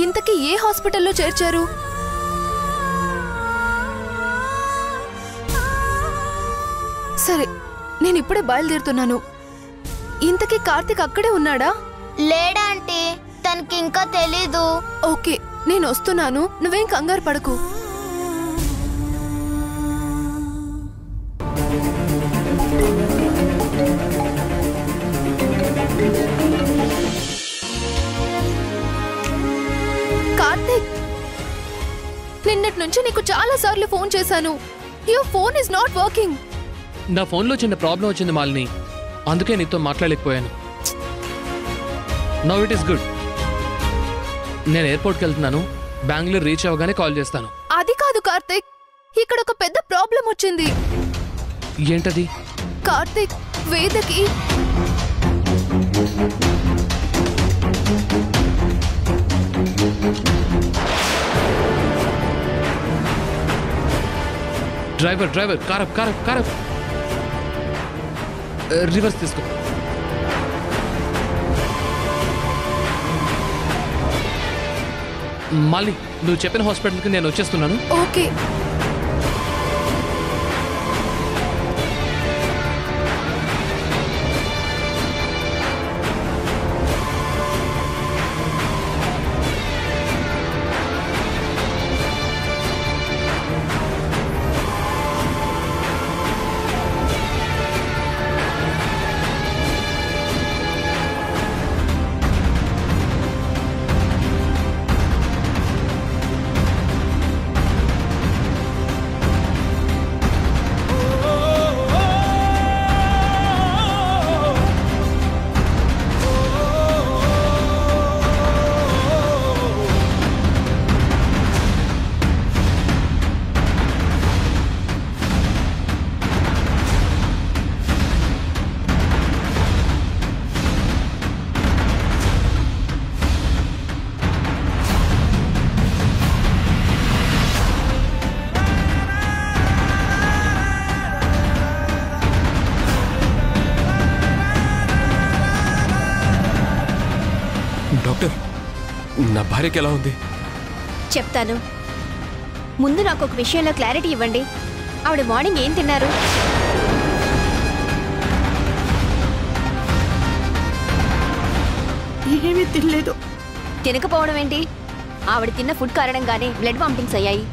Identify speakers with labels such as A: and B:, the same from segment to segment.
A: ఇంతకీ ఏ హాస్పిటల్లో చేర్చారు? సరే, నేను ఇప్పుడే బయలుదేరుతున్నాను. ఇంతకీ కార్తిక్ అక్కడే ఉన్నాడా?
B: లేడా ఆంటీ, తనకి ఇంకా తెలీదు.
A: ఓకే, నేను వస్తున్నాను, నువ్వేం కంగారు పడకు. కార్తిక్, నిన్నటి నుంచి నీకు చాలా సార్లు ఫోన్ చేశాను. Your phone is not working.
C: నా ఫోన్లో చిన్న ప్రాబ్లం వచ్చింది మాలిని, అందుకే నీతో మాట్లాడలేకపోయాను. Now it is good. నేను ఎయిర్పోర్ట్కి వెళ్తున్నాను, బెంగళూరు రీచ్ అవ్వగానే కాల్ చేస్తాను.
A: అది కాదు కార్తిక్, ఇక్కడ ఒక పెద్ద ప్రాబ్లం వచ్చింది.
C: ఏంటది?
A: కార్తిక్, వేదకి
C: డ్రైవర్ డ్రైవర్ కారప్ కారప్ కారప్ రివర్స్ తీసుకో. మళ్ళీ నువ్వు చెప్పిన హాస్పిటల్కి నేను వచ్చేస్తున్నాను.
A: ఓకే.
D: డాక్టర్, నా భార్యకి ఎలా ఉంది?
E: చెప్తాను. ముందు నాకు ఒక విషయంలో క్లారిటీ ఇవ్వండి. ఆవిడ మార్నింగ్ ఏం తిన్నారు?
A: ఏమీ తినలేదు.
E: తినకపోవడం ఏంటి? ఆవిడ తిన్న ఫుడ్ కారణంగానే బ్లడ్ వామిటింగ్స్ అయ్యాయి.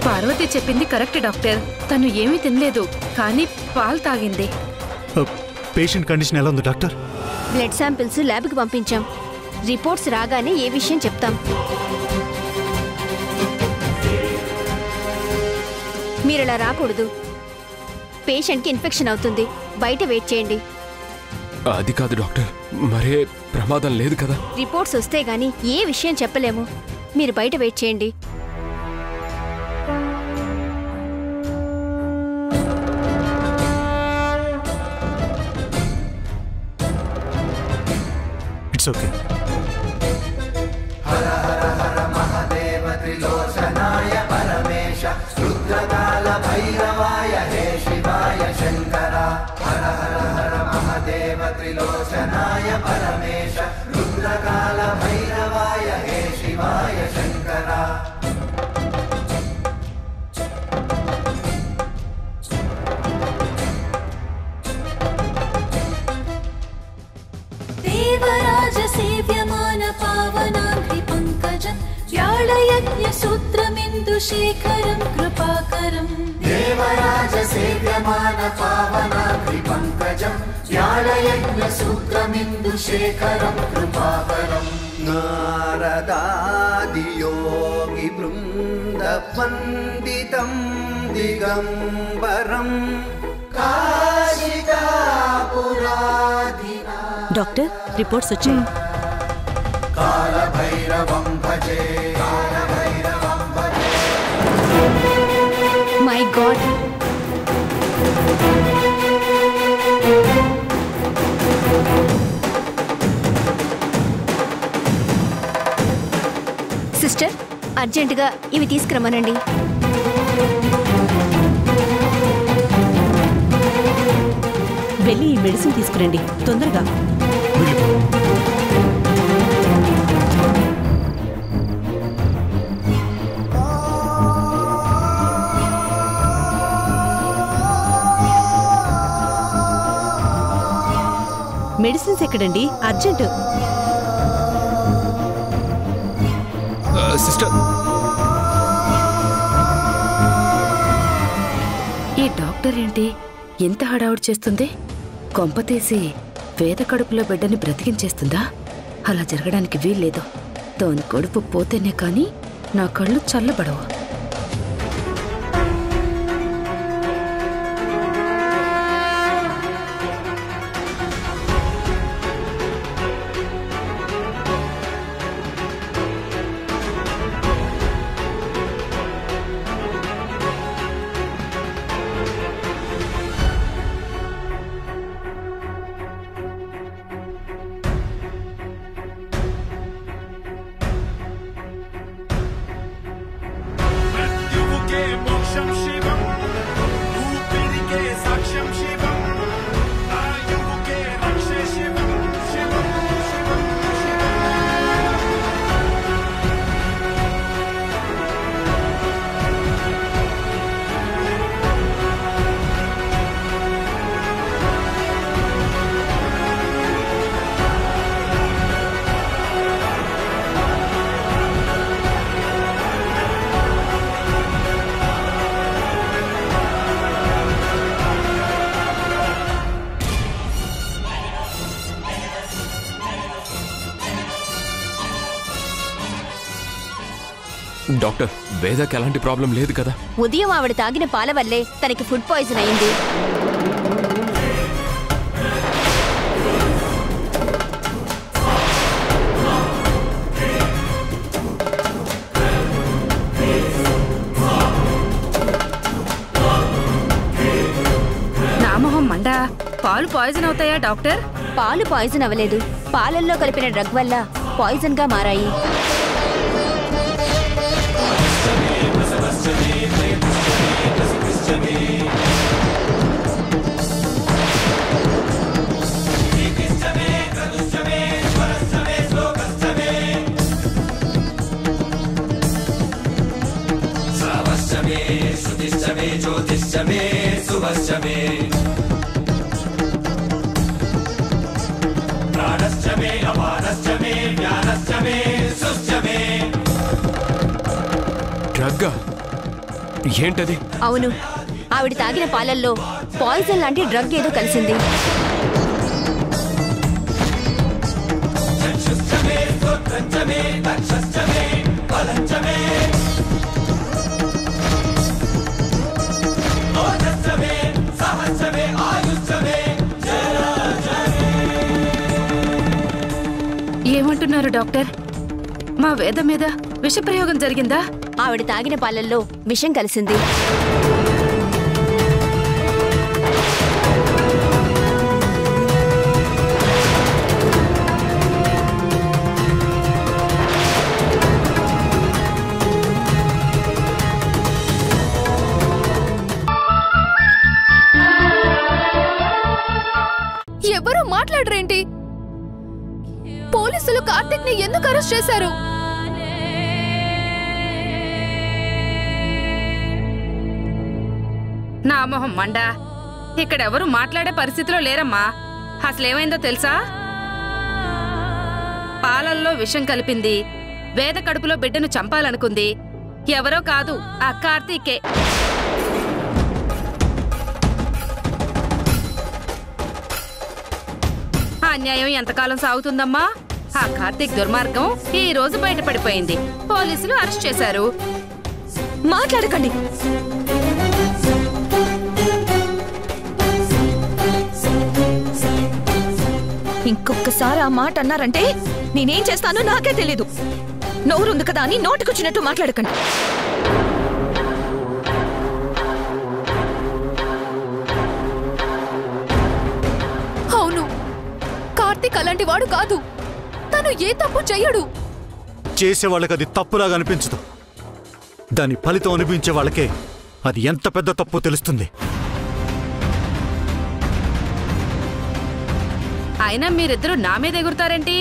A: పార్వతి చెప్పింది కరెక్ట్ డాక్టర్. తను ఏమీ తినలేదు, కానీ పాలు తాగింది.
F: పేషెంట్ కండిషన్ ఎలా ఉంది డాక్టర్?
E: బ్లడ్ శాంపిల్స్ ల్యాబ్కి పంపించాం. రిపోర్ట్స్ రాగానే ఏ విషయం చెప్తాం. మీరలా రాకూడదు. పేషెంట్కి ఇన్ఫెక్షన్ అవుతుంది. బయట వెయిట్ చేయండి.
D: అది కాదు డాక్టర్, మరే ప్రమాదం లేదు కదా?
E: రిపోర్ట్స్ వస్తే గానీ ఏ విషయం చెప్పలేము. మీరు బయట వెయిట్ చేయండి.
F: It's okay.
G: హర హర హర మహాదేవ త్రిలోచనాయ పరమేశ రుద్రకాల భైరవాయ హే శివాయ శంకర. హర హర హర మహాదేవ త్రిలోచనాయ పరమేశ రుద్రకాల భైరవాయ హే శివాయ శంకర.
H: सेव्यमान पावनाघ्रि पंकजं व्याळयज्ञ सूत्रमिन्दुशेखरं कृपाकरं.
G: देवराज सेव्यमान पावनाघ्रि पंकजं व्याळयज्ञ सूत्रमिन्दुशेखरं कृपाकरं. नारदादि योगि वृन्द वन्दितं दिगंबरं काशिकापुराधिना.
H: డాక్టర్, రిపోర్ట్స్ వచ్చాయి.
G: कालभैरवं भजे, कालभैरवं भजे.
E: మై గాడ్, సిస్టర్, అర్జెంటుగా ఇవి తీసుకురమ్మనండి.
H: వెళ్ళి ఈ మెడిసిన్ తీసుకురండి తొందరగా. మెడిసిన్స్ ఎక్కడండి? అర్జెంట్.
D: సిస్టర్,
I: ఈ డాక్టర్ ఏంటి ఎంత హడావుడి చేస్తుంది? కొంపతీసి వేద కడుపులో బిడ్డని బ్రతికించేస్తుందా? అలా జరగడానికి వీల్లేదు. దాని కడుపు పోతేనే కానీ నా కళ్ళు చల్లబడవు.
D: డాక్టర్, వేదకి ఎలాంటి ప్రాబ్లం లేదు కదా?
E: ఉదయం ఆవిడ తాగిన పాల వల్లే తనకి ఫుడ్ పాయిజన్ అయింది.
I: నామోహం మండా, పాలు పాయిజన్ అవుతాయా డాక్టర్?
E: పాలు పాయిజన్ అవ్వలేదు, పాలల్లో కలిపిన డ్రగ్ వల్ల పాయిజన్ గా మారాయి.
D: డ్రగ్గా? ఏంటది?
E: అవును, ఆవిడ తాగిన పాలల్లో పాయిజన్ లాంటి డ్రగ్ ఏదో కలిసింది.
I: ఏమంటున్నారు డాక్టర్? మా వేద మీద విషప్రయోగం జరిగిందా?
E: ఆవిడ తాగిన పాలల్లో విషం కలిసింది.
A: ఎవరు మాట్లాడరేంటి? పోలీసులు కార్తిక్ ని ఎందుకు అరెస్ట్ చేశారు?
I: నా మొహం మండా, ఇక్కడెవరు మాట్లాడే పరిస్థితిలో లేరమ్మా. అసలేమైందో తెలుసా? పాలల్లో విషం కలిపింది, వేద కడుపులో బిడ్డను చంపాలనుకుంది. ఎవరో కాదు, ఆ కార్తీకే. అన్యాయం ఎంతకాలం సాగుతుందమ్మా? ఆ కార్తీక్ దుర్మార్గం ఈ రోజు బయటపడిపోయింది. పోలీసులు అరెస్ట్ చేశారు.
A: మాట్లాడకండి. ఇంకొకసారి ఆ మాట అన్నారంటే నేనేం చేస్తానో నాకే తెలీదు. నోరుంది కదా అని నోటికొచ్చినట్టు మాట్లాడకండి. అవును, కార్తీక్ అలాంటి వాడు కాదు. తను ఏ తప్పు చెయ్యడు.
F: చేసే వాళ్ళకి అది తప్పులాగా అనిపించదు. దాని ఫలితం అనిపించే వాళ్ళకే అది ఎంత పెద్ద తప్పు తెలుస్తుంది.
I: అయినా మీరిద్దరూ నా మీద ఎగురుతారేంటి?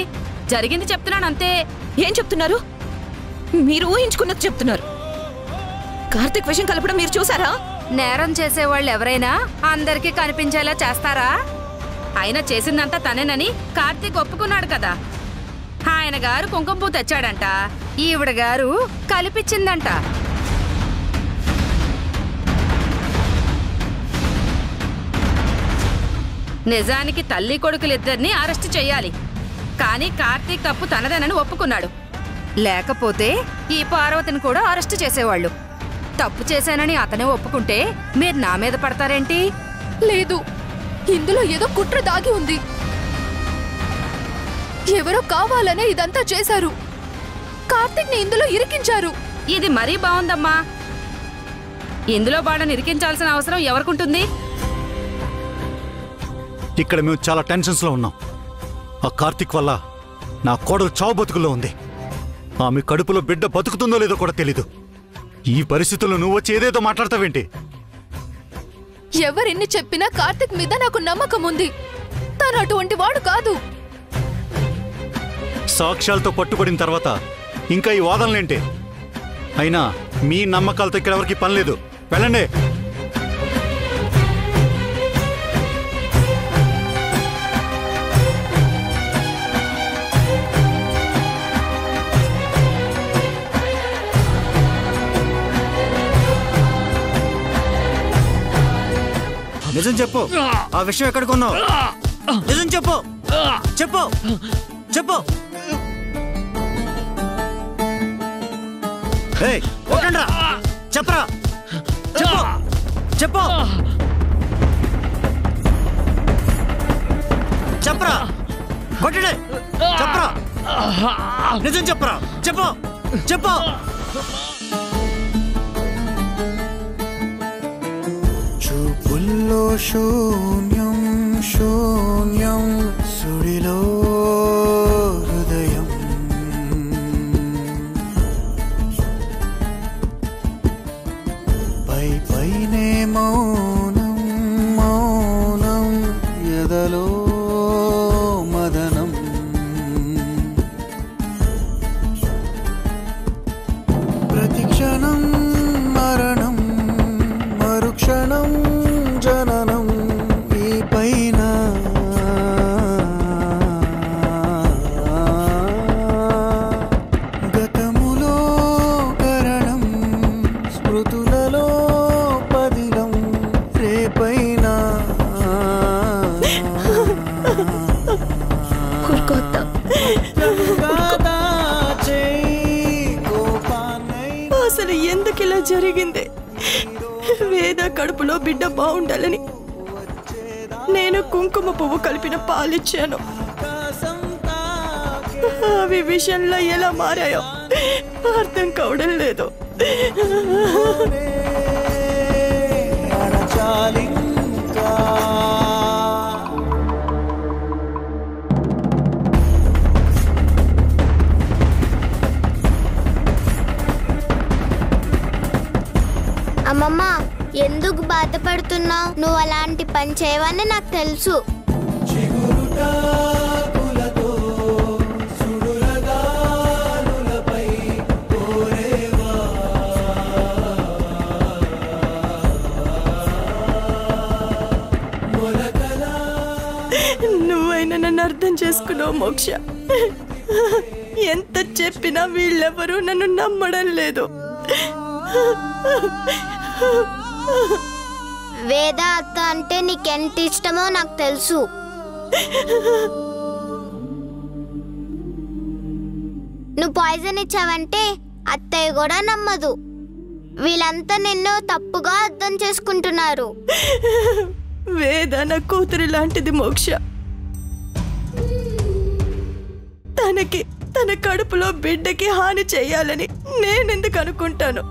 I: జరిగింది చెప్తున్నాను అంతే.
A: ఏం చెప్తున్నారు? మీరు ఊహించుకున్నది చెప్తున్నారు. కార్తీక్ విషయం కలపడం మీరు చూసారా?
I: నేరం చేసేవాళ్ళు ఎవరైనా అందరికీ కనిపించేలా చేస్తారా? ఆయన చేసిందంతా తనేనని కార్తీక్ ఒప్పుకున్నాడు కదా. ఆయన గారు కుంకుమ పువ్వు తెచ్చాడంట, ఈవిడ గారు కలిపిచ్చిందంట. నిజానికి తల్లి కొడుకులిద్దరినీ అరెస్ట్ చెయ్యాలి. కానీ కార్తీక్ తప్పు తనదేనని ఒప్పుకున్నాడు. లేకపోతే ఈ పార్వతిని కూడా అరెస్ట్ చేసేవాళ్ళు. తప్పు చేశానని అతనే ఒప్పుకుంటే మీరు నా మీద పడతారేంటి?
J: లేదు, ఇందులో ఏదో కుట్ర దాగి ఉంది. ఎవరో కావాలనే ఇదంతా చేశారు. కార్తీక్ ని ఇందులో ఇరికించారు.
I: ఇది మరీ బాగుందమ్మా. ఇందులో వాళ్ళని ఇరికించాల్సిన అవసరం ఎవరికుంటుంది?
F: ఇక్కడ మేము చాలా టెన్షన్స్ లో ఉన్నాం. ఆ కార్తీక్ వల్ల నా కోడలు చావు బతుకుల్లో ఉంది. ఆమె కడుపులో బిడ్డ బతుకుతుందో లేదో కూడా తెలీదు. ఈ పరిస్థితుల్లో నువ్వు వచ్చి ఏదేదో మాట్లాడతావేంటి?
J: ఎవరెన్ని చెప్పినా కార్తీక్ మీద నాకు నమ్మకం ఉంది. తను అటువంటి వాడు కాదు.
F: సాక్ష్యాలతో పట్టుబడిన తర్వాత ఇంకా ఈ వాదనలేంటి? అయినా మీ నమ్మకాలతో ఇక్కడ ఎవరికి పని లేదు. వెళ్ళండి.
K: నిజం చెప్పు, ఆ విషయం ఎక్కడ కొన్నావు? నిజం చెప్పు, చెప్పు చెప్పు. కొట్టండ్రా, చెప్పరా, చెప్పు చెప్పు చెప్పరా, కొట్టడే, చెప్పరా, నిజం చెప్పరా, చెప్పు చెప్పు.
G: చూపుల్లో శూన్యం శూన్యం, సుడిలో హృదయం. పై పైనే మౌనం మౌనం, ఎదలో మదనం. ప్రతిక్షణం మరణం, మరుక్షణం జననం. ఈ పైన గతములో కరణం, స్మృతులలో పదిలం. రేపైన
A: అసలు ఎందుకు ఇలా జరిగింది? వేద కడుపులో బిడ్డ బాగుండాలని నేను కుంకుమ పువ్వు కలిపిన పాలిచ్చాను. అవి విషయంలో ఎలా మారాయో అర్థం కావడం లేదు.
B: అమ్మమ్మ, ఎందుకు బాధపడుతున్నావు? నువ్వు అలాంటి పని చేయవని నాకు తెలుసు.
A: నువ్వైనా నన్ను అర్థం చేసుకున్నావు మోక్ష. ఎంత చెప్పినా వీళ్ళెవరూ నన్ను నమ్మడం లేదు.
B: వేద అత్త అంటే నీకెంత ఇష్టమో నాకు తెలుసు. నువ్వు పాయిజన్ ఇచ్చావంటే అత్తయ్య కూడా నమ్మదు. వీళ్ళంతా నిన్ను తప్పుగా అర్థం చేసుకుంటున్నారు.
A: వేద నా కూతురు లాంటిది మోక్ష. తనకి తన కడుపులో బిడ్డకి హాని చెయ్యాలని నేనెందుకు అనుకుంటాను?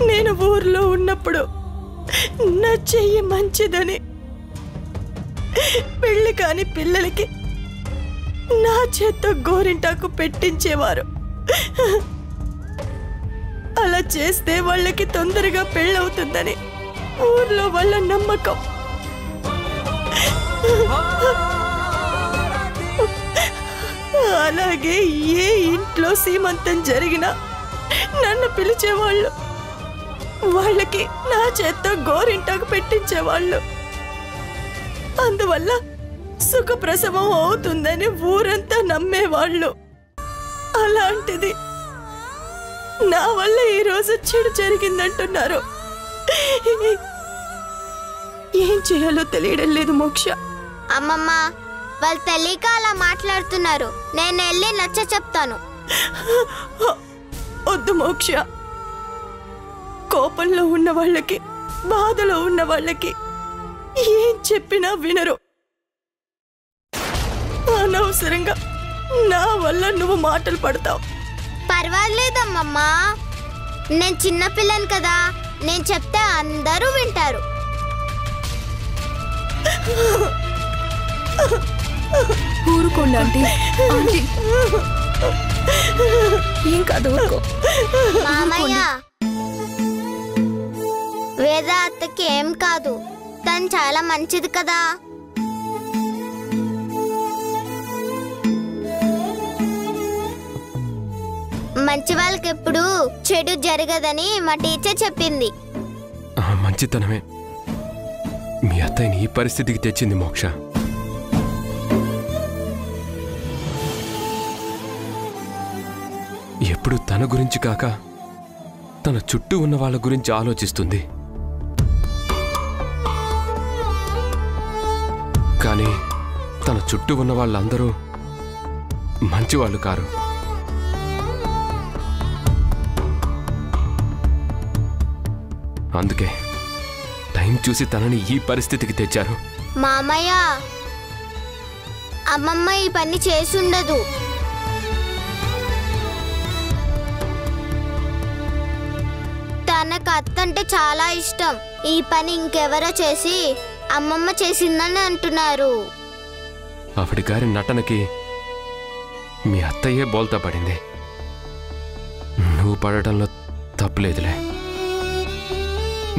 A: నేను ఊర్లో ఉన్నప్పుడు నా చెయ్యి మంచిదని పెళ్లి కాని పిల్లలకి నా చేత్తో గోరింటాకు పెట్టించేవారు. అలా చేస్తే వాళ్ళకి తొందరగా పెళ్ళవుతుందని ఊర్లో వాళ్ళ నమ్మకం. అలాగే ఏ ఇంట్లో సీమంతం జరిగినా నన్ను పిలిచేవాళ్ళు. వాళ్ళకి నా చేత్తో గోరింటాకు పెట్టించేవాళ్ళు. అందువల్ల సుఖప్రసవం అవుతుందని ఊరంతా నమ్మేవాళ్ళు. అలాంటిది నా వల్ల ఈరోజు చెడు జరిగిందంటున్నారు. ఏం చేయాలో తెలియడం లేదు మోక్ష.
B: అమ్మమ్మ, వాళ్ళు తెలియక అలా మాట్లాడుతున్నారు. నేను వెళ్ళి నచ్చ చెప్తాను.
A: వద్దు మోక్ష. కోపంలో ఉన్న వాళ్ళకి, బాధలో ఉన్న వాళ్ళకి ఏం చెప్పినా వినరు. అనవసరంగా నా వల్ల నువ్వు మాటలు పడతావు.
B: పర్వాలేదమ్మమ్మ, నేను చిన్నపిల్లని కదా. నేను చెప్తే అందరూ వింటారు.
J: ఊరుకోండి ఆంటీ. ఆంటీ ఏం కాదు, ఊరుకో.
B: మామయ్య, వేద అత్తకి ఏం కాదు. తను చాలా మంచిది కదా. మంచి వాళ్ళకి ఎప్పుడు చెడు జరగదని మా టీచర్ చెప్పింది.
D: మంచితనమే మీ అత్తయ్యని ఈ పరిస్థితికి తెచ్చింది మోక్ష. ఎప్పుడు తన గురించి కాక తన చుట్టూ ఉన్న వాళ్ళ గురించి ఆలోచిస్తుంది. కానీ తన చుట్టూ ఉన్న వాళ్ళందరూ మంచివాళ్ళు కారు. అందుకే టైం చూసి తనని ఈ పరిస్థితికి తెచ్చారు.
B: మామయ్య, అమ్మమ్మ ఈ పని చేసుండదు. తనకు అత్త అంటే చాలా ఇష్టం. ఈ పని ఇంకెవరో చేసి అమ్మమ్మ చేసిందని అంటున్నారు.
D: ఆవిడ గారి నటనకి మీ అత్తయ్యే బోల్తా పడింది. నువ్వు పడటంలో తప్పులేదులే.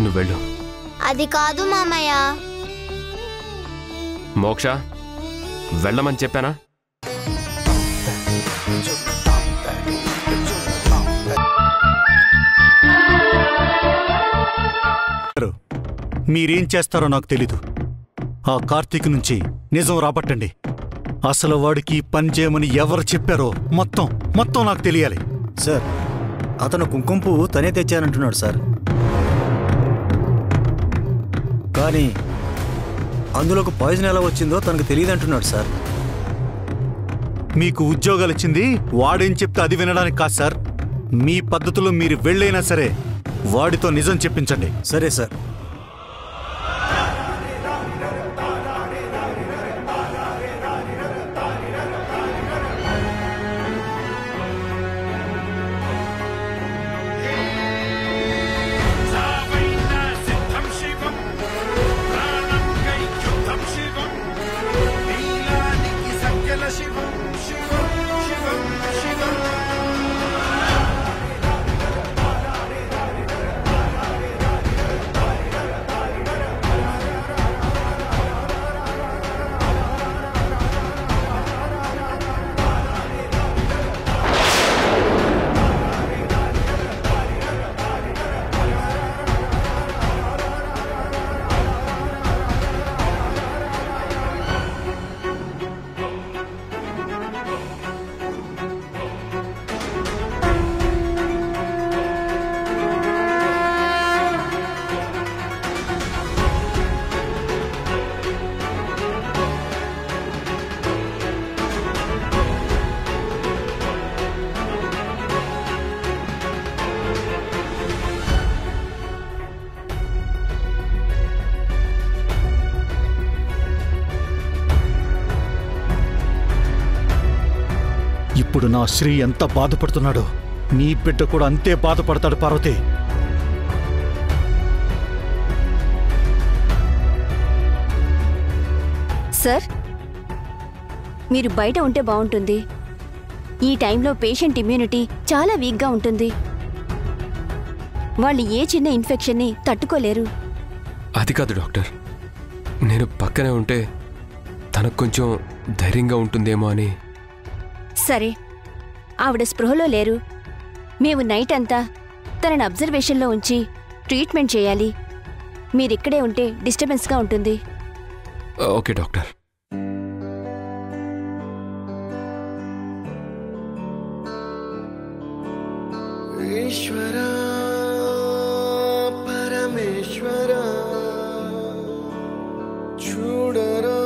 D: నువ్వెళ్ళు.
B: అది కాదు మామయ్య.
D: మోక్ష, వెళ్ళమని చెప్పానా?
F: మీరేం చేస్తారో నాకు తెలీదు. ఆ కార్తీక్ నుంచి నిజం రాబట్టండి. అసలు వాడికి పని చేయమని ఎవరు చెప్పారో మొత్తం నాకు తెలియాలి.
K: సార్, అతను కుంకుమ పువ్వు తనే తెచ్చానంటున్నాడు సార్. కానీ అందులోకి పాయిజన్ ఎలా వచ్చిందో తనకు తెలియదంటున్నాడు సార్.
F: మీకు ఉద్యోగాలు ఇచ్చింది వాడేం చెప్తే అది వినడానికి కాదు సార్. మీ పద్ధతిలో మీరు వెళ్ళైనా సరే వాడితో నిజం చెప్పించండి.
K: సరే సార్.
F: ఇప్పుడు నా శ్రీ ఎంత బాధపడుతున్నాడో నీ బిడ్డ కూడా అంతే బాధపడతాడు పార్వతి.
E: సార్, మీరు బయట ఉంటే బాగుంటుంది. ఈ టైంలో పేషెంట్ ఇమ్యూనిటీ చాలా వీక్గా ఉంటుంది. వాళ్ళు ఏ చిన్న ఇన్ఫెక్షన్ని తట్టుకోలేరు.
D: అది కాదు డాక్టర్, నేను పక్కనే ఉంటే తనకు కొంచెం ధైర్యంగా ఉంటుందేమో అని.
E: సరే, ఆవిడ స్పృహలో లేరు. మేము నైట్ అంతా తనని అబ్జర్వేషన్లో ఉంచి ట్రీట్మెంట్ చేయాలి. మీరిక్కడే ఉంటే డిస్టర్బెన్స్గా ఉంటుంది.
D: Okay doctor.
G: ఈశ్వరా పరమేశ్వరా చూడరా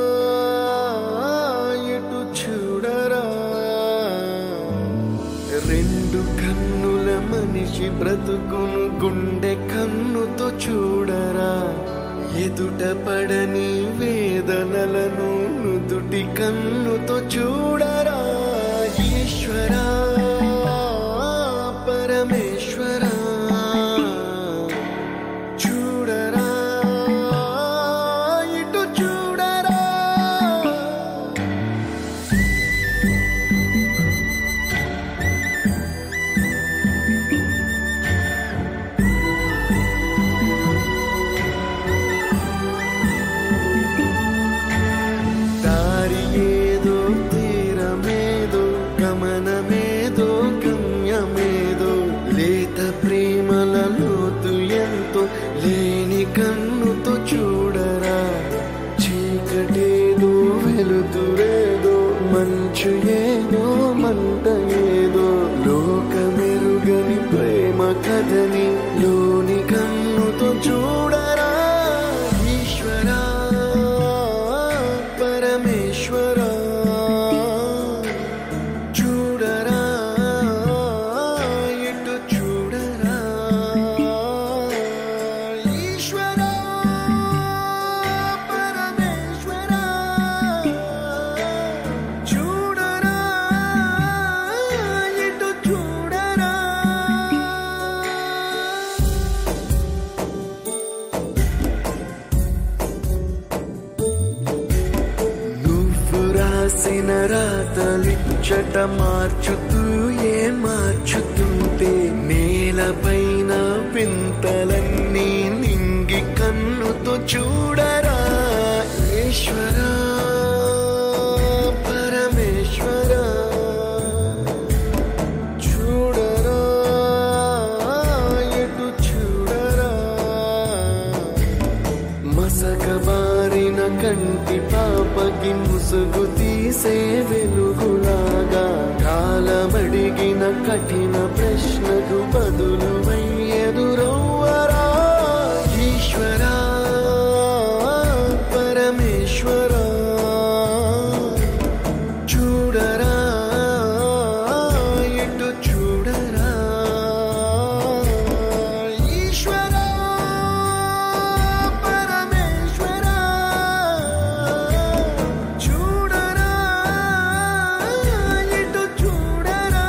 G: ఇటు చూడరా, రెండు కన్నుల మనిషి బ్రతుకును గుండె కన్నుతో చూడరా, ఎదుట పడని వేదనలను నుదుటి కన్నుతో చూడరా. ఈశ్వరా పరమేశ్వరా చూడరా ఇటు చూడరా. దారి ఏదో తీరమేదో గమనమేదో గమ్యమేదో, లేత ప్రేమల లోతు ఎంతో లేని కన్నుతో చూడరా, చీకటేదో వెలుతురేదో మంచు ఏదో మంట ఏదో, లోకమెరుగని ప్రేమ కథని లోని కన్నుతో చూడరా. ఈశ్వరా పరమేశ్వరా చూడరా ఇటు చూడరా. ఈశ్వరా పరమేశ్వరా చూడరా ఇటు చూడరా. నువ్వు రాసిన రాతలిచ్చట మార్చుతూ ఏ మార్చుతుంటే, నేలపైన పింతలన్నీ నింగి కన్నుతో చూడరా. ఈశ్వరా పరమేశ్వరా చూడరా ఎటు చూడరా, మసకబారిన కంటి పాపకి ముసుగు తీసే వెలుగులాగా, కాలమడిగిన కఠిన ప్రశ్నకు బదులు ఎదురవ్వరా. ఈశ్వరా పరమేశ్వరా చూడరా ఎటు చూడరా. ఈశ్వరా పరమేశ్వరా చూడరా ఎటు చూడరా.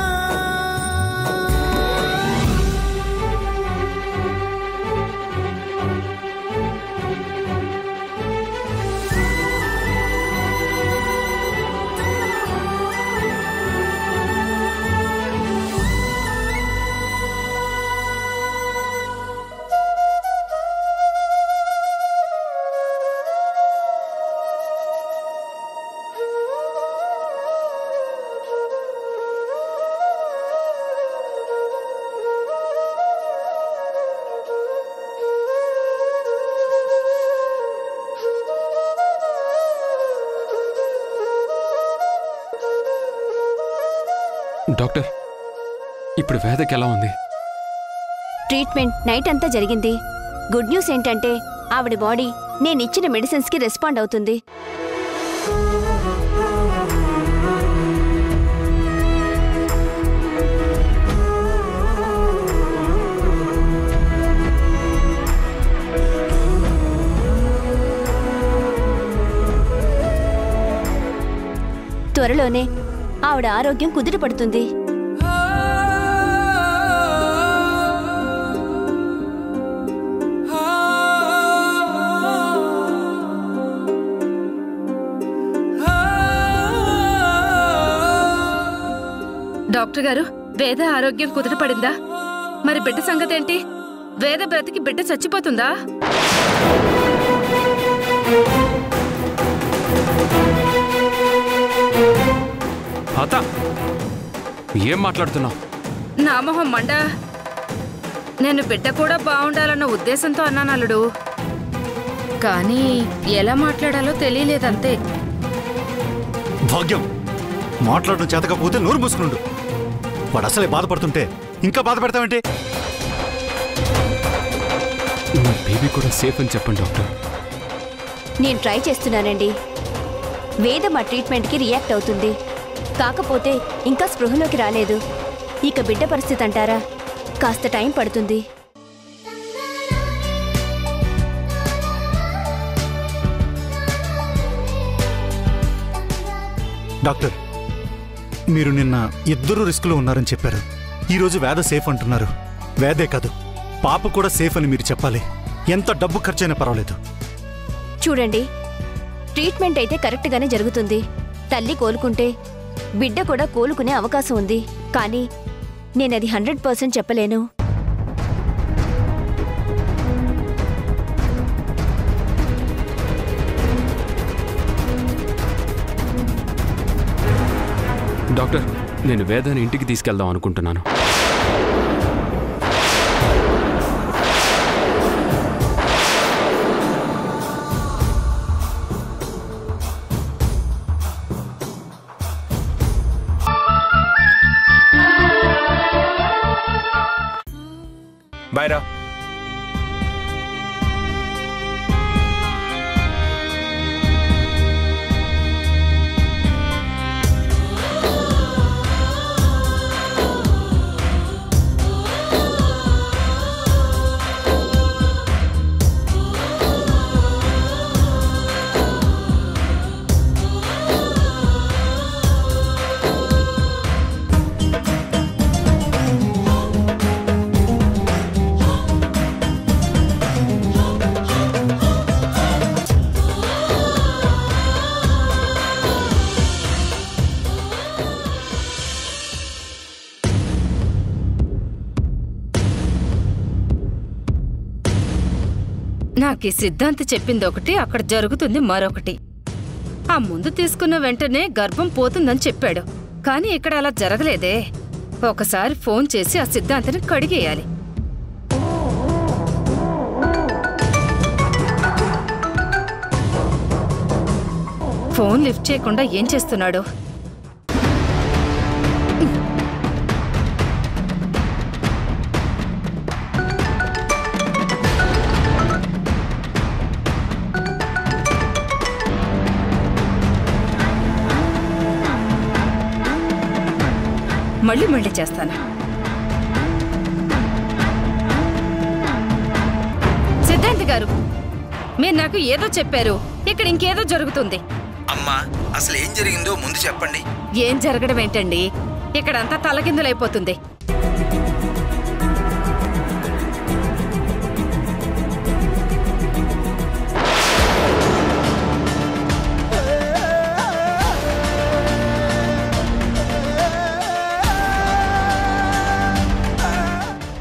D: డాక్టర్, ఇప్పుడు వేదకి ఎలా ఉంది?
E: ట్రీట్మెంట్ నైట్ అంతా జరిగింది. గుడ్ న్యూస్ ఏంటంటే ఆవిడ బాడీ నేనిచ్చిన మెడిసిన్స్కి రెస్పాండ్ అవుతుంది. త్వరలోనే ఆవిడ ఆరోగ్యం కుదుటపడుతుంది.
I: డాక్టర్ గారు, వేద ఆరోగ్యం కుదుటపడిందా? మరి బిడ్డ సంగతి ఏంటి? వేద బ్రతికి బిడ్డ చచ్చిపోతుందా?
D: అత ఏం మాట్లాడుతున్నావు?
I: నా మొహం మండ. నేను బిడ్డ కూడా బాగుండాలన్న ఉద్దేశంతో అన్నాను అల్లుడు. కానీ ఎలా మాట్లాడాలో తెలియలేదంతే.
F: భాగ్యం, మాట్లాడడం చేతకపోతే నోరు మూసుకునుండు. వాడు అసలే బాధపడుతుంటే ఇంకా బాధ పెడతావేంటి?
D: నా బేబీ కూడా సేఫ్ అని చెప్పండి డాక్టర్.
E: నేను ట్రై చేస్తున్నానండి. వేద మా ట్రీట్మెంట్కి రియాక్ట్ అవుతుంది. కాకపోతే ఇంకా స్పృహలోకి రాలేదు. ఇక బిడ్డ పరిస్థితి అంటారా, కాస్త టైం పడుతుంది.
F: డాక్టర్, మీరు నిన్న ఇద్దరు రిస్క్లో ఉన్నారని చెప్పారు. ఈరోజు వేద సేఫ్ అంటున్నారు. వేదే కాదు, పాప కూడా సేఫ్ అని మీరు చెప్పాలి. ఎంత డబ్బు ఖర్చైనా పర్వాలేదు.
E: చూడండి, ట్రీట్మెంట్ అయితే కరెక్ట్గానే జరుగుతుంది. తల్లి కోలుకుంటే బిడ్డ కూడా కోలుకునే అవకాశం ఉంది. కానీ నేనది 100% చెప్పలేను.
D: డాక్టర్, నేను వేదాన్ని ఇంటికి తీసుకెళ్దాం అనుకుంటున్నాను. బాయ్ రా.
I: నాకీ సిద్ధాంతి చెప్పింది ఒకటి, అక్కడ జరుగుతుంది మరొకటి. ఆ ముందు తీసుకున్న వెంటనే గర్భం పోతుందని చెప్పాడు. కానీ ఇక్కడ అలా జరగలేదే. ఒకసారి ఫోన్ చేసి ఆ సిద్ధాంతిని కడిగేయాలి. ఫోన్ లిఫ్ట్ చేయకుండా ఏం చేస్తున్నాడు? మళ్ళీ చేస్తాను. సిద్ధాంత్ గారు, మీరు నాకు ఏదో చెప్పారు. ఇక్కడ ఇంకేదో జరుగుతుంది.
L: అమ్మా, అసలు ఏం జరిగిందో ముందు చెప్పండి.
I: ఏం జరగడం ఏంటండి? ఇక్కడంతా తలకిందులైపోతుంది.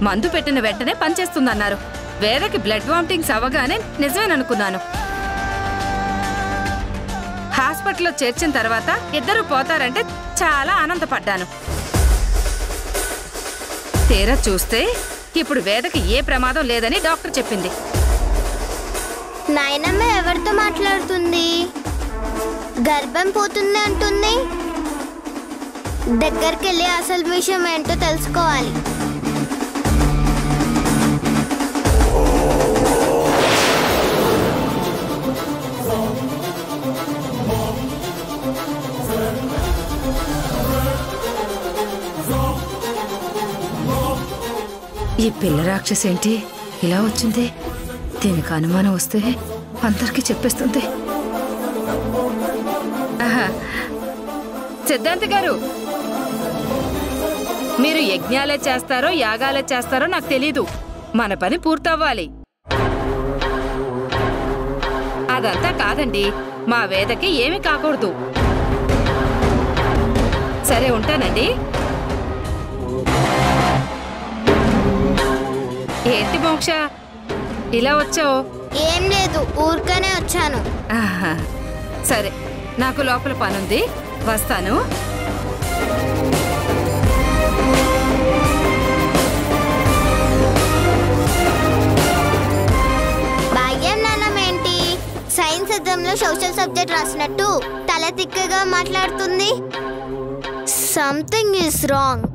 I: మందు పెట్టిన వెంటనే పనిచేస్తుందన్నారు. వేదకి బ్లడ్ వామిటింగ్స్ అవ్వగానే నిజమేననుకున్నాను. హాస్పిటల్లో చేర్చిన తర్వాత ఇద్దరు పోతారంటే చాలా ఆనందపడ్డాను. తీరా చూస్తే ఇప్పుడు వేదకి ఏ ప్రమాదం లేదని డాక్టర్ చెప్పింది.
B: నాయనమ్మ ఎవరితో మాట్లాడుతుంది? గర్భం పోతుంది అంటుంది. దగ్గరికి వెళ్ళి అసలు విషయం ఏంటో తెలుసుకోవాలి.
I: ఈ పిల్ల రాక్షసేంటి ఇలా వచ్చింది? దీనికి అనుమానం వస్తే అందరికీ చెప్పేస్తుంది. సిద్ధాంత్ గారు, మీరు యజ్ఞాలే చేస్తారో యాగాలే చేస్తారో నాకు తెలీదు. మన పని పూర్తవ్వాలి. అదంతా కాదండి, మా వేదకి ఏమీ కాకూడదు. సరే, ఉంటానండి. ఏంటి మోక్ష ఇలా వచ్చావు?
B: ఏం లేదు, ఊరికనే వచ్చాను.
I: సరే, నాకు లోపల పనుంది, వస్తాను.
B: భాగ్యం నాన్నమేంటి సైన్స్ ఎగ్జామ్లో సోషల్ సబ్జెక్ట్ రాసినట్టు తల తిక్కగా మాట్లాడుతుంది? Something is wrong.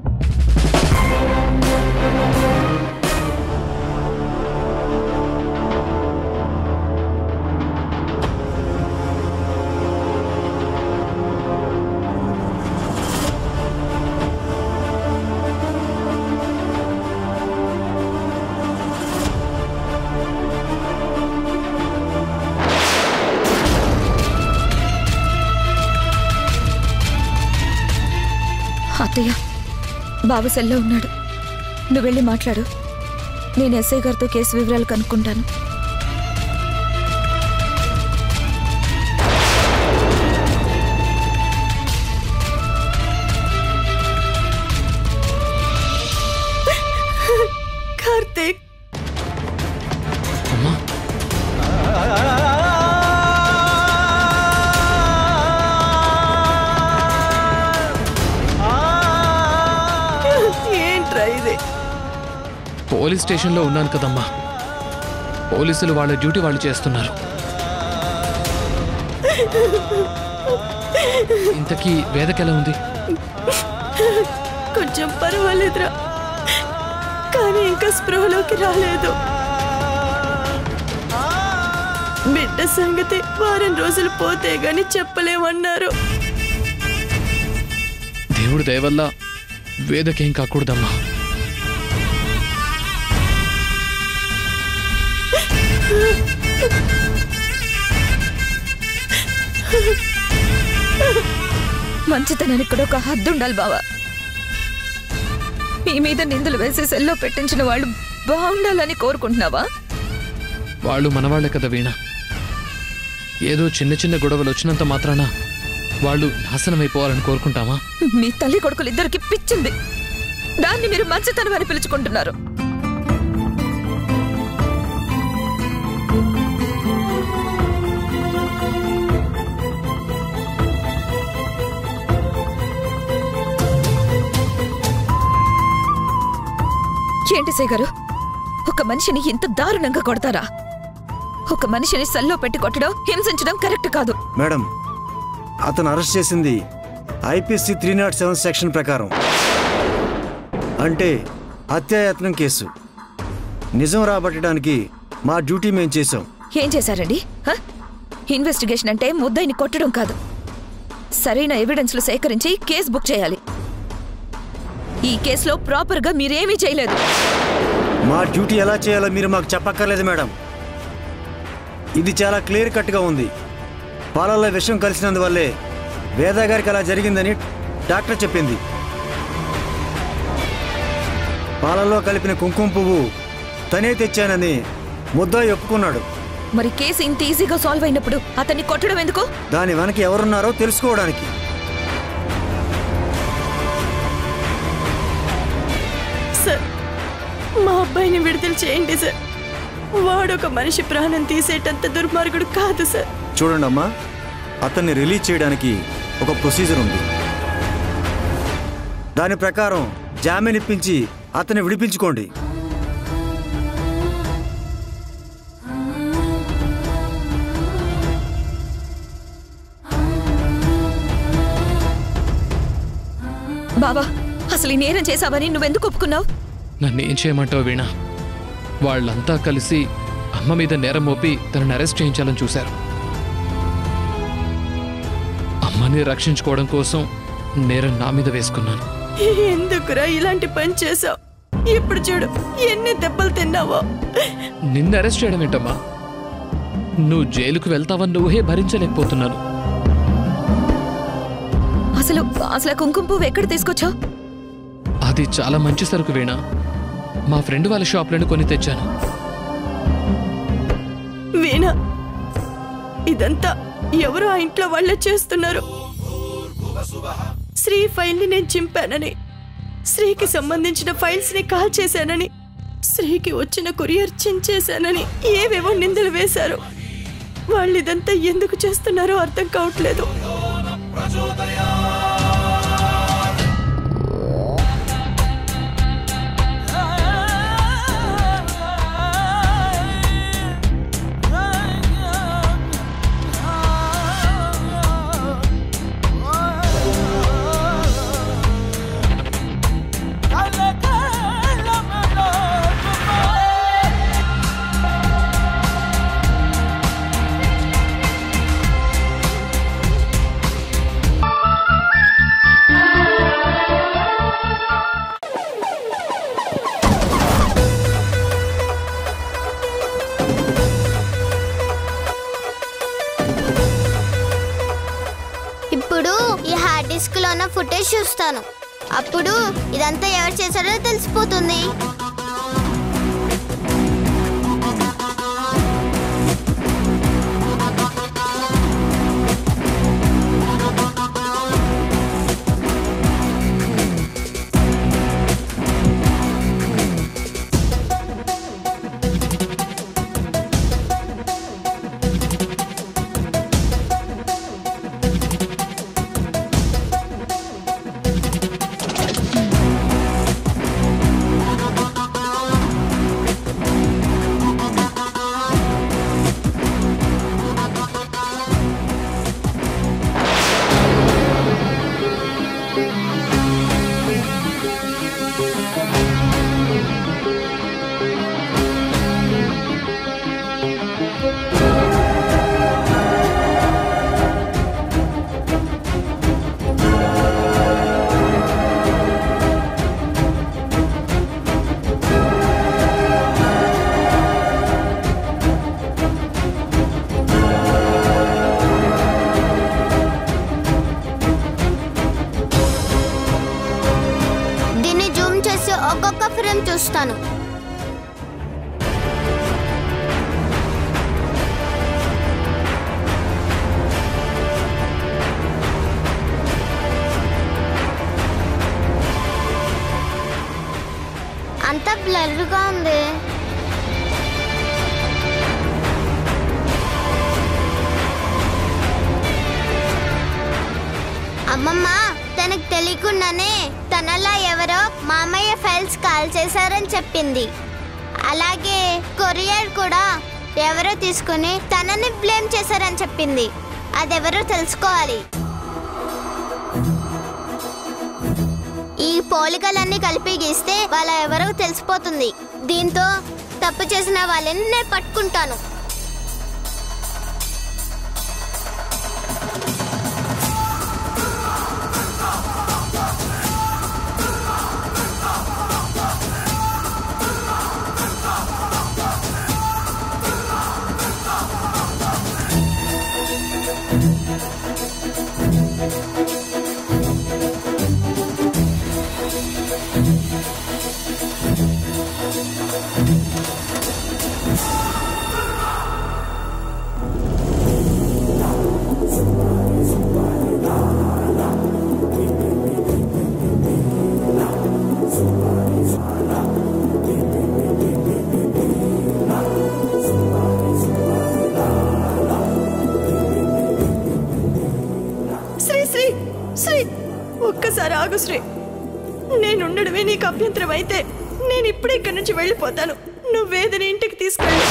J: అత్తయ్య, బాబు సెల్లో ఉన్నాడు. నువ్వు వెళ్ళి మాట్లాడు. నేను ఎస్ఐ గారితో కేసు వివరాలు కనుక్కుంటాను.
A: కార్తీక్, ఏంట్రా ఇది?
C: పోలీస్ స్టేషన్లో ఉన్నాను కదమ్మా. పోలీసులు వాళ్ళ డ్యూటీ వాళ్ళు చేస్తున్నారు. ఇంతకీ వేదకెలా ఉంది?
A: కొంచెం పర్వాలేదురా, కానీ ఇంకా స్పృహలోకి రాలేదు. బిడ్డ సంగతి వారం రోజులు పోతే గాని చెప్పలేమన్నారు.
C: దేవుడి దయ వల్ల వేదకేం కాకూడదమ్మా.
J: మంచితనానికి కూడా ఒక హద్దు ఉండాలి బావా. మీ మీద నిందలు వేసి సెల్లో పెట్టించిన వాళ్ళు బాగుండాలని కోరుకుంటున్నావా?
C: వాళ్ళు మనవాళ్లే కదా వీణ. ఏదో చిన్న చిన్న గొడవలు వచ్చినంత మాత్రాన వాళ్ళు నాశనమైపోవాలని కోరుకుంటామా?
J: మీ తల్లి కొడుకులు ఇద్దరికి పిచ్చింది, దాన్ని మీరు మంచితనం అని పిలుచుకుంటున్నారు. ఏంటి సేగారు, ఒక మనిషిని ఇంత దారుణంగా కొడతారా? ఒక మనిషిని సెల్లో పెట్టి కొట్టడం, హింసించడం కరెక్ట్ కాదు.
K: మేడం, అతను అరెస్ట్ చేసింది ఐపీసీ 307 సెక్షన్ ప్రకారం, అంటే హత్యాయత్నం కేసు. నిజం రాబట్టడానికి మా డ్యూటీ మేం చేశాం.
J: ఏం చేశారండి? ఇన్వెస్టిగేషన్ అంటే ముద్దాయిని కొట్టడం కాదు, సరైన ఎవిడెన్స్లు సేకరించి కేసు బుక్ చేయాలి. ఈ కేసులో ప్రాపర్గా మీరేమీ చేయలేదు.
K: మా డ్యూటీ ఎలా చేయాలో మీరు మాకు చెప్పక్కర్లేదు మేడం. ఇది చాలా క్లియర్ కట్గా ఉంది. పాలల్లో విషం కలిసినందువల్లే వేద గారికి అలా జరిగిందని డాక్టర్ చెప్పింది. పాలల్లో కలిపిన కుంకుమ పువ్వు తనే తెచ్చానని ముద్దాయి ఒప్పుకున్నాడు.
J: మరి కేసు ఇంత ఈజీగా సాల్వ్ అయినప్పుడు అతన్ని కొట్టడం ఎందుకు?
K: దాని వెనక ఎవరున్నారో తెలుసుకోవడానికి.
A: సార్, మా అబ్బాయిని విడుదల చేయండి సార్. వాడొక మనిషి ప్రాణం తీసేటంత దుర్మార్గుడు కాదు సార్.
K: చూడండి అమ్మా, అతన్ని రిలీజ్ చేయడానికి ఒక ప్రొసీజర్ ఉంది. దాని ప్రకారం జామీన్ ఇప్పించి అతన్ని విడిపించుకోండి.
J: బాబా, అసలు ఈ నేరం చేశావని నువ్వెందుకు ఒప్పుకున్నావు?
C: నన్నేం చేయమంటావు వీణ? వాళ్ళంతా కలిసి అమ్మ మీద నేరం మోపి తనని అరెస్ట్ చేయించాలని చూశారు. అమ్మని రక్షించుకోవడం కోసం నేరం నా మీద వేసుకున్నాను.
A: ఎందుకురా ఇలాంటి పని చేసావు? ఇప్పుడు చూడు ఎన్ని దెబ్బలు తిన్నావో.
C: నిన్ను అరెస్ట్ చేయడం ఏంటమ్మా? నువ్వు జైలుకు వెళ్తావని నువ్వే భరించలేకపోతున్నాను.
J: అసలు అసలు కుంకుమ పువ్వు ఎక్కడ తీసుకొచ్చావు?
C: అది చాలా మంచి సరుకు వీణ. మా ఫ్రెండ్ వాళ్ళ షాప్లోనే కొని తెచ్చాను.
A: వీణ, ఇదంతా ఎవరు ఆ ఇంట్లో వాళ్ళే చేస్తున్నారు. శ్రీ ఫైల్ని నేను చింపానని, శ్రీకి సంబంధించిన ఫైల్స్ ని కాల్ చేశానని శ్రీకి వచ్చిన కొరియర్ చించేశానని ఏవేవో నిందలు వేశారు. వాళ్ళు ఇదంతా ఎందుకు చేస్తున్నారో అర్థం కావట్లేదు.
B: ఇప్పుడు ఈ హార్డ్ డిస్క్ లో ఉన్న ఫుటేజ్ చూస్తాను. అప్పుడు ఇదంతా ఎవరు చేశారో తెలిసిపోతుంది. ఒక్కొక్క ఫ్రేమ్ చూస్తాను. అంత బ్లర్గా ఉంది. అమ్మమ్మ తనకు తెలియకుండానే తనలా ఎవరో మామయ్య ఫైల్స్ కాల్ చేశారని చెప్పింది. అలాగే కొరియర్ కూడా ఎవరో తీసుకుని తనని బ్లేమ్ చేశారని చెప్పింది. అదెవరో తెలుసుకోవాలి. ఈ పోలికలన్నీ కలిపి గీస్తే వాళ్ళ ఎవరో తెలిసిపోతుంది. దీంతో తప్పు చేసిన వాళ్ళని నేను పట్టుకుంటాను.
A: ఒక్కసారి ఆగు శ్రీ. నేనుండడమే నీకు అభ్యంతరం అయితే నేను ఇప్పుడే ఇక్కడి నుంచి వెళ్ళిపోతాను. నువ్వేదని ఇంటికి తీసుకెళ్ళి.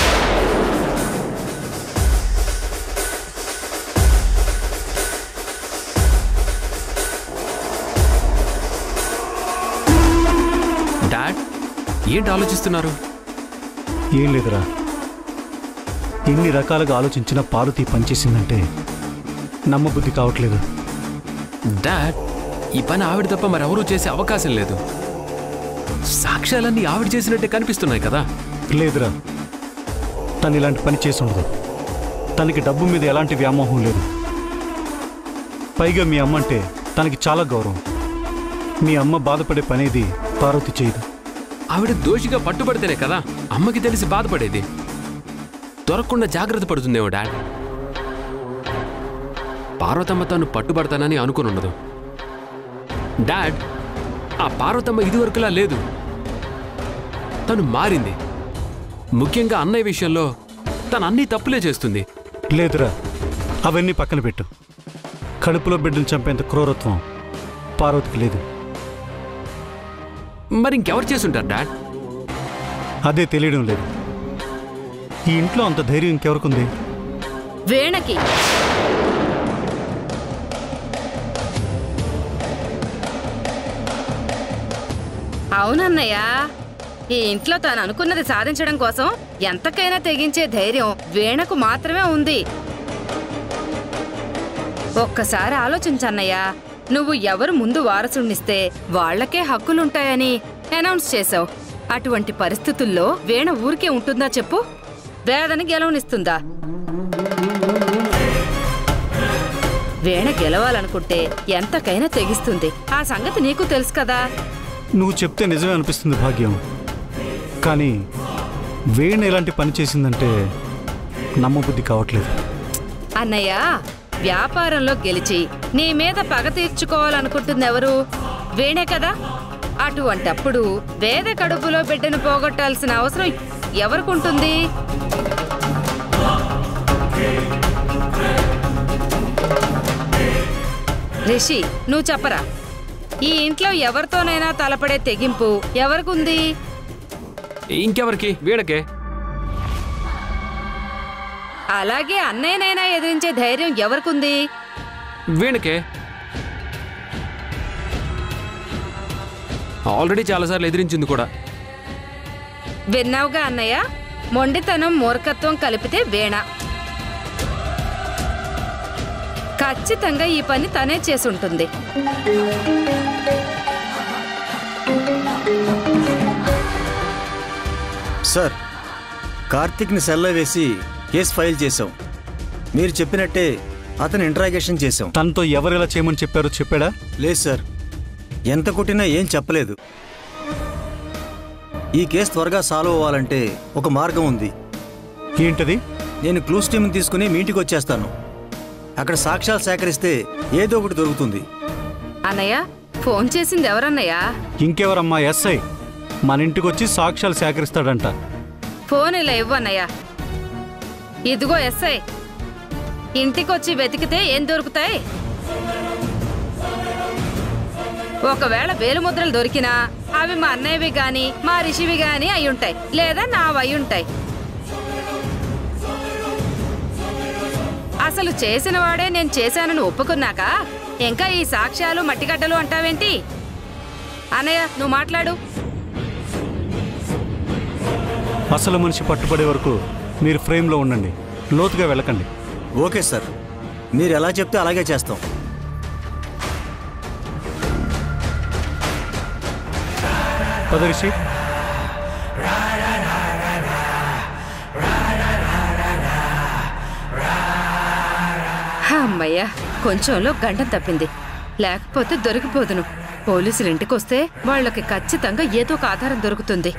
D: డాడ్, ఏంటి ఆలోచిస్తున్నారు?
F: ఏం లేదురా, ఎన్ని రకాలుగా ఆలోచించిన పార్వతి పనిచేసిందంటే నమ్మబుద్ధి కావట్లేదు.
D: డాడ్, ఈ పని ఆవిడ తప్ప మరెవరూ చేసే అవకాశం లేదు. సాక్ష్యాలన్నీ ఆవిడ చేసినట్టే కనిపిస్తున్నాయి కదా.
F: లేదురా, తను ఇలాంటి పని చేసి ఉండదు. తనకి డబ్బు మీద ఎలాంటి వ్యామోహం లేదు. పైగా మీ అమ్మ అంటే తనకి చాలా గౌరవం. మీ అమ్మ బాధపడే పనేది పార్వతి చేయదు.
D: ఆవిడ దోషిగా పట్టుబడితేనే కదా అమ్మకి తెలిసి బాధపడేది. దొరకకుండా జాగ్రత్త పడుతుందేమో డాడ్. పార్వతమ్మ తాను పట్టుబడతానని అనుకుని ఉండదు. డాడ్, ఆ పార్వతమ్మ ఇదివరకులా లేదు. తను మారింది. ముఖ్యంగా అన్నయ్య విషయంలో తను అన్నీ తప్పులే చేస్తుంది.
F: లేదురా, అవన్నీ పక్కన పెట్టు. కడుపులో బిడ్డను చంపేంత క్రూరత్వం పార్వతికి లేదు.
D: మరి ఇంకెవరు చేసుంటారు డాడ్?
F: అదే తెలియడం లేదు. ఈ ఇంట్లో అంత ధైర్యం ఇంకెవరికుంది?
I: వీణకి. అవునన్నయ్య, ఈ ఇంట్లో తాను అనుకున్నది సాధించడం కోసం ఎంతకైనా తెగించే ధైర్యం వీణకు మాత్రమే ఉంది. ఒక్కసారి ఆలోచించన్నయ్య, నువ్వు ఎవరు ముందు వారసునిస్తే వాళ్లకే హక్కులుంటాయని అనౌన్స్ చేశావు. అటువంటి పరిస్థితుల్లో వీణ ఊరికే ఉంటుందా చెప్పు? వేదని గెలవనిస్తుందా? వీణ గెలవాలనుకుంటే ఎంతకైనా తెగిస్తుంది. ఆ సంగతి నీకు తెలుసు కదా.
F: నువ్వు చెప్తే నిజమే అనిపిస్తుంది భాగ్యం. కానీ వీణ ఇలాంటి పని చేసిందంటే నమ్మబుద్ధి కావట్లేదు.
I: అన్నయ్య, వ్యాపారంలో గెలిచి నీ మీద పగ తీర్చుకోవాలనుకుంటుంది ఎవరు? వీణే కదా. అటువంటప్పుడు వేద కడుపులో బిడ్డను పోగొట్టాల్సిన అవసరం ఎవరికుంటుంది? రిషి, నువ్వు చెప్పరా, ఈ ఇంట్లో ఎవరితోనైనా తలపడే తెగింపు ఎవరికుంది?
D: ఇంకెవరికి? వీణకే.
I: అలాగే అన్నయ్యనైనా ఎదిరించే ధైర్యం ఎవరికుంది?
D: వీణకే. ఆల్రెడీ చాలాసార్లు ఎదిరించింది కూడా.
I: విన్నావుగా అన్నయ్య, మొండితనం మూర్ఖత్వం కలిపితే వీణ. ఖచ్చితంగా ఈ పని తనే చేసుంటుంది.
K: సార్, కార్తిక్ని సెల్లో వేసి కేసు ఫైల్ చేశాం. మీరు చెప్పినట్టే అతను ఇంట్రాగేషన్ చేశాం.
F: తనతో ఎవరెలా చేయమని చెప్పారో చెప్పాడా?
K: లేదు సార్, ఎంత కొట్టినా ఏం చెప్పలేదు. ఈ కేసు త్వరగా సాల్వ్ అవ్వాలంటే ఒక మార్గం ఉంది.
F: ఏంటది?
K: నేను క్లూస్ టీమ్ని తీసుకుని మీ ఇంటికి వచ్చేస్తాను. అక్కడ సాక్ష్యాలు సేకరిస్తే ఏదో ఒకటి దొరుకుతుంది.
I: అన్నయ్య, ఫోన్ చేసింది ఎవరన్నయ్య?
F: ఇంకెవరమ్మా? ఎస్ఐ మన ఇంటికి వచ్చి సాక్ష్యాలు సేకరిస్తాడంట.
I: ఫోన్ ఇలా ఇవ్వన్నయ్య. ఇదిగో ఎస్ఐ, ఇంటికొచ్చి వెతికితే ఏం దొరుకుతాయి? ఒకవేళ వేలుముద్రలు దొరికినా అవి మా అన్నయ్యవి గాని మా రిషివి గాని అయ్యుంటాయి, లేదా నావయ్యుంటాయి. అసలు చేసిన వాడే నేను చేశానని ఒప్పుకున్నాక ఇంకా ఈ సాక్ష్యాలు మట్టిగడ్డలు అంటావేంటి? అన్నయ్య, నువ్వు మాట్లాడు.
F: అసలు మనిషి పట్టుబడే వరకు మీరు ఫ్రేమ్లో ఉండండి, లోతుగా వెళ్ళకండి.
K: ఓకే సార్, మీరు ఎలా చెప్తే అలాగే చేస్తాం.
F: పద రిషి.
I: అమ్మయ్యా, కొంచెంలో గండం తప్పింది. లేకపోతే దొరికిపోదును. పోలీసులు ఇంటికొస్తే వాళ్ళకి ఖచ్చితంగా ఏదో ఒక ఆధారం దొరుకుతుంది.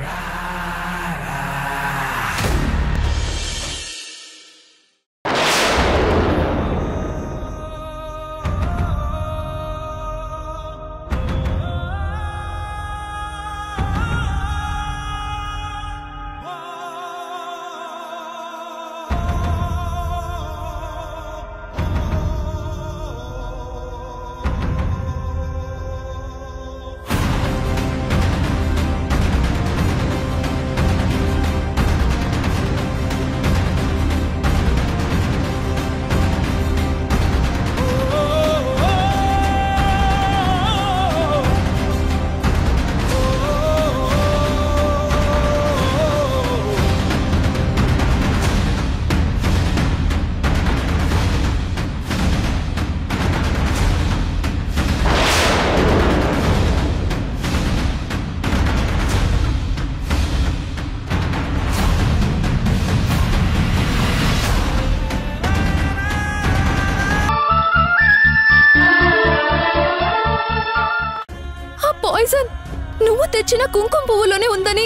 A: నువ్వు తెచ్చిన కుంకుమ పువ్వులోనే ఉందని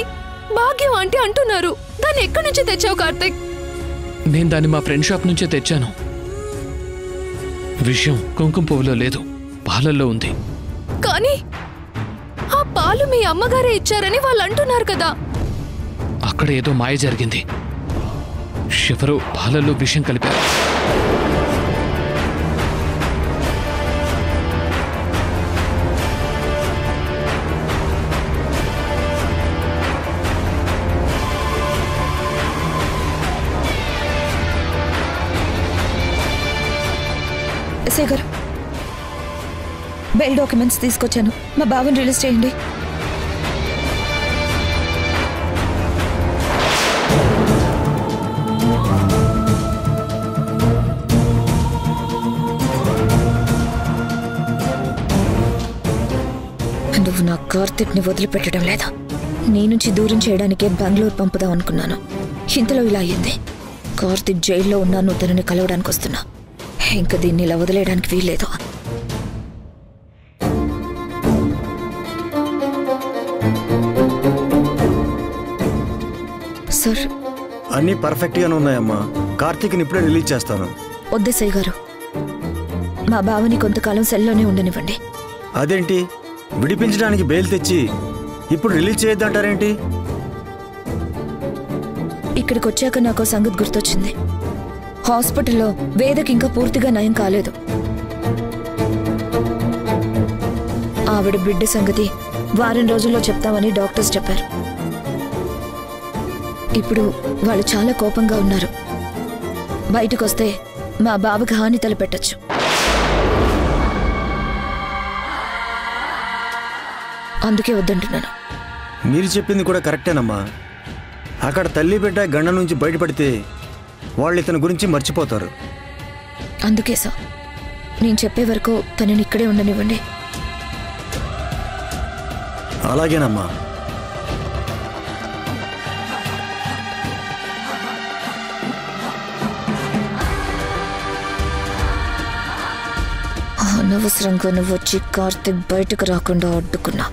A: భాగ్యం ఆంటీ అంటున్నారు. దాన్ని ఎక్కడి నుంచి తెచ్చావు కార్తిక్?
C: నేను దాన్ని మా ఫ్రెండ్ షాప్ నుంచే తెచ్చాను. విషయం కుంకుమ పువ్వులో లేదు, పాలల్లో ఉంది.
A: కానీ ఆ పాలు మీ అమ్మగారే ఇచ్చారని వాళ్ళు అంటున్నారు కదా.
C: అక్కడ ఏదో మాయ జరిగింది. ఎవరో పాలల్లో విషం కలిపారు.
J: ఎస్ఐ గారు, బెయిల్ డాక్యుమెంట్స్ తీసుకొచ్చాను. మా బావని రిలీజ్ చేయండి. నువ్వు నా కార్తిక్ని వదిలిపెట్టడం లేదా? నీ నుంచి దూరం చేయడానికే బెంగళూరు పంపుదాం అనుకున్నాను. ఇంతలో ఇలా అయ్యింది. కార్తిక్ జైల్లో ఉన్నాను, తనని కలవడానికి వస్తున్నా. ఇంకా దీన్ని ఇలా వదిలేయడానికి వీల్లేదు. సార్,
K: అన్నీ పర్ఫెక్ట్గానే ఉన్నాయమ్మా. కార్తీక్ని ఇప్పుడే రిలీజ్ చేస్తాను.
J: వద్దేసయ్య గారు, మా బావని కొంతకాలం సెల్లోనే ఉండనివ్వండి.
K: అదేంటి, విడిపించడానికి బెయిల్ తెచ్చి ఇప్పుడు రిలీజ్ చేయొద్దంటారేంటి?
J: ఇక్కడికి వచ్చాక నాకు సంగతి గుర్తొచ్చింది. హాస్పిటల్లో వేదకి ఇంకా పూర్తిగా నయం కాలేదు. ఆవిడ బిడ్డ సంగతి వారం రోజుల్లో చెప్తామని డాక్టర్స్ చెప్పారు. ఇప్పుడు వాళ్ళు చాలా కోపంగా ఉన్నారు. బయటకొస్తే మా బావకి హాని తలపెట్టచ్చు. అందుకే వద్దంటున్నాను.
K: మీరు చెప్పింది కూడా కరెక్టేనమ్మా. అక్కడ తల్లి బిడ్డ గండ నుంచి బయటపడితే వాళ్ళు ఇతని గురించి మర్చిపోతారు.
J: అందుకే సార్, నేను చెప్పే వరకు తనని ఇక్కడే ఉండనివ్వండి.
K: అలాగేనమ్మా.
J: అనవసరంగా నువ్వు వచ్చి కార్తిక్ బయటకు రాకుండా అడ్డుకున్నా.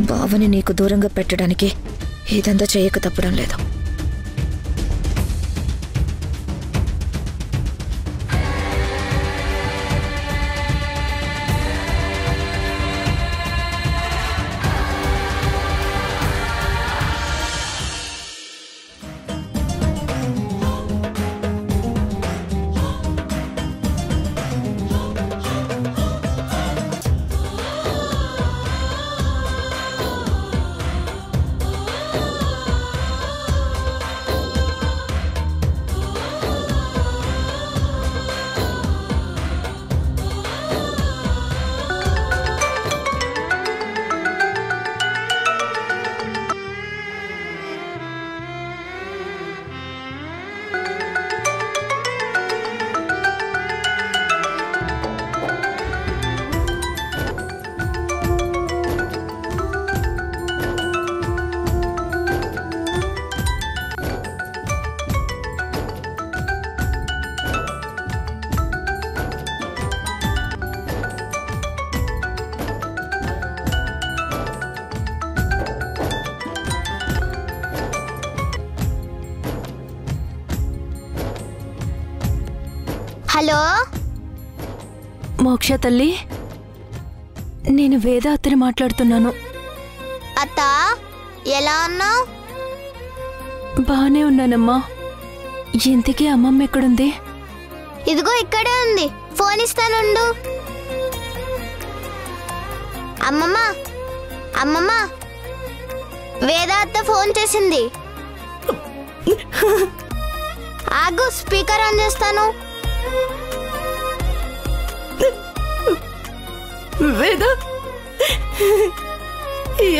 J: బావని నీకు దూరంగా పెట్టడానికి ఇదంతా చేయక తప్పడం లేదు.
B: హలో
A: మోక్ష తల్లి, నేను వేద అత్తని మాట్లాడుతున్నాను.
B: అత్త, ఎలా ఉన్నావు?
A: బానే ఉన్నానమ్మా. ఇంతకీ అమ్మమ్మ ఎక్కడుంది?
B: ఇదిగో ఇక్కడే ఉంది. ఫోన్ ఇస్తానుండు. అమ్మమ్మ, అమ్మమ్మ, వేద అత్త ఫోన్ చేసింది. ఆగు, స్పీకర్ ఆన్ చేస్తాను.
A: వేద,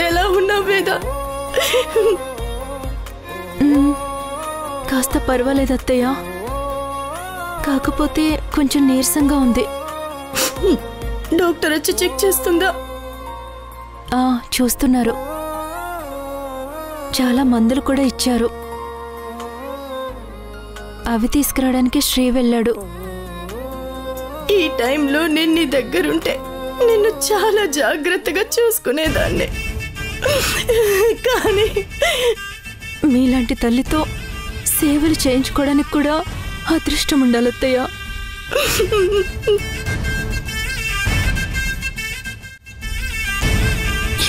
A: ఎలా ఉన్నావు వేద? కాస్త పర్వాలేదు అత్తయ్య, కాకపోతే కొంచెం నీరసంగా ఉంది. డాక్టర్ వచ్చి చెక్ చేస్తుందా? చూస్తున్నారు. చాలా మందులు కూడా ఇచ్చారు. అవి తీసుకురావడానికి శ్రీ వెళ్ళాడు. ఈ టైంలో నేను నీ దగ్గరుంటే నిన్ను చాలా జాగ్రత్తగా చూసుకునేదాన్ని. కానీ మీలాంటి తల్లితో సేవలు చేయించుకోవడానికి కూడా అదృష్టం ఉండాలి అత్తయ్య.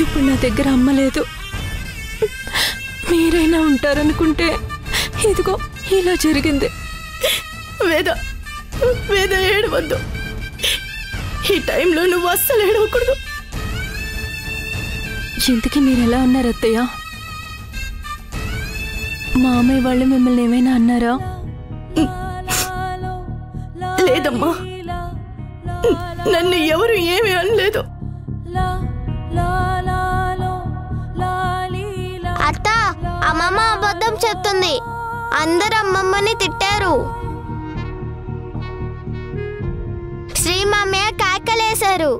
A: ఇప్పుడు నా దగ్గర అమ్మ లేదు. మీరైనా ఉంటారనుకుంటే ఇదిగో ఇలా జరిగింది. వేద వేద ఏడవద్దు. ఈ టైంలో నువ్వు అస్సలు ఏడవకూడదు. ఇంతకీ మీరు ఎలా ఉన్నారు అత్తయ్య? మా అమ్మాయి వాళ్ళు మిమ్మల్ని ఏమైనా అన్నారా? లేదమ్మా, నన్ను ఎవరు ఏమీ అనలేదు.
B: అత్త, అమ్మమ్మ అబద్ధం చెప్తుంది. అందరు అమ్మమ్మని తిట్టారు. శ్రీమామయ్య కేకలేశారు.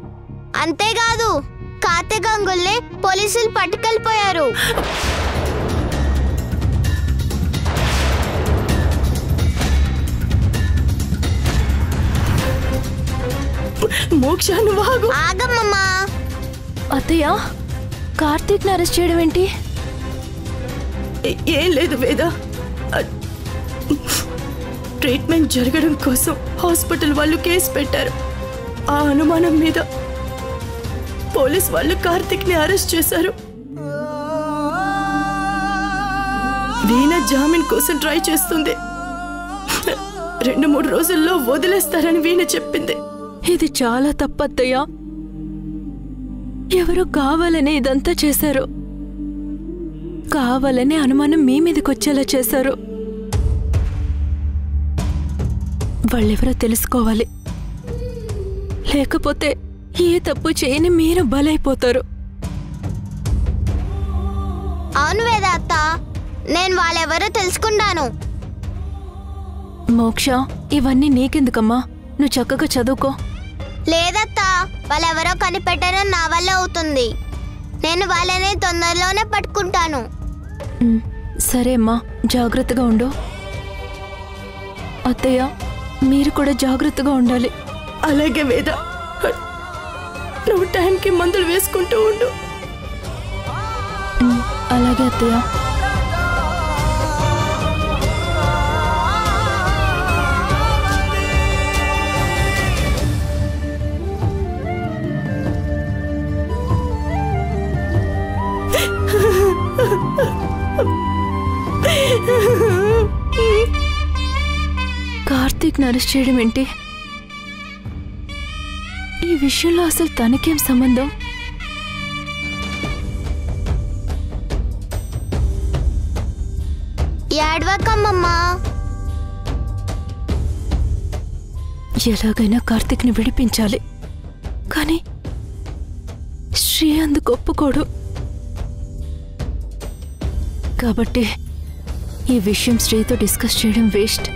B: అంతేకాదు, కార్తీక్ అంగుల్ని పోలీసులు పట్టుకెళ్ళిపోయారు.
A: మోక్ష, నువ్వు ఆగు.
B: ఆగమ్మమ్మా.
A: అత్తయ్య, కార్తీక్ని అరెస్ట్ చేయడం ఏంటి? ఏం లేదు వేద, ట్రీట్మెంట్ జరగడం కోసం హాస్పిటల్ వాళ్ళు కేసు పెట్టారు. ఆ అనుమానం మీద పోలీస్ వాళ్ళు కార్తీక్ని అరెస్ట్ చేశారు. వీణ జామీన్ కోసం ట్రై చేస్తుంది. 2-3 రోజుల్లో వదిలేస్తారని వీణ చెప్పింది. ఇది చాలా తప్పత్తయ్య. ఎవరో కావాలని ఇదంతా చేశారు. కావాలని అనుమానం మీ మీదకొచ్చేలా చేశారు. వాళ్ళెవరో తెలుసుకోవాలి. లేకపోతే ఏ తప్పు చేయని మీరు బలైపోతారు.
B: అవును వేద అత్త, నేను వాళ్ళెవరో తెలుసుకుంటాను.
A: మోక్ష, ఇవన్నీ నీకెందుకమ్మా? నువ్వు చక్కగా చదువుకో.
B: లేదత్తా, వాళ్ళెవరో కనిపెట్టడం నా వల్ల అవుతుంది. నేను వాళ్ళని తొందరలోనే పట్టుకుంటాను.
A: సరే అమ్మా, జాగ్రత్తగా ఉండు. అత్తయ్య, మీరు కూడా జాగ్రత్తగా ఉండాలి. అలాగే వేద, నువ్వు టైంకి మందులు వేసుకుంటూ ఉండు. అలాగే అత్తయ్య. కార్తీక్ని అరెస్ట్ చేయడం ఏంటి? ఈ విషయంలో అసలు తనకేం సంబంధం?
B: ఏడవకమ్మమ్మా.
A: ఎలాగైనా కార్తీక్ని విడిపించాలి. కానీ శ్రీ అందుకు ఒప్పుకోడు. కాబట్టి ఈ విషయం శ్రీతో డిస్కస్ చేయడం వేస్ట్.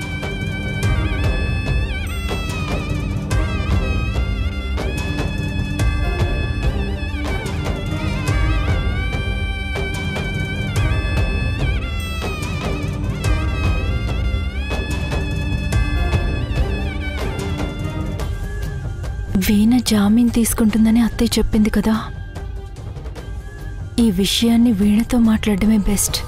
A: వీణ జామీన్ తీసుకుంటుందని అత్తయ్య చెప్పింది కదా. ఈ విషయాన్ని వీణతో మాట్లాడడమే బెస్ట్.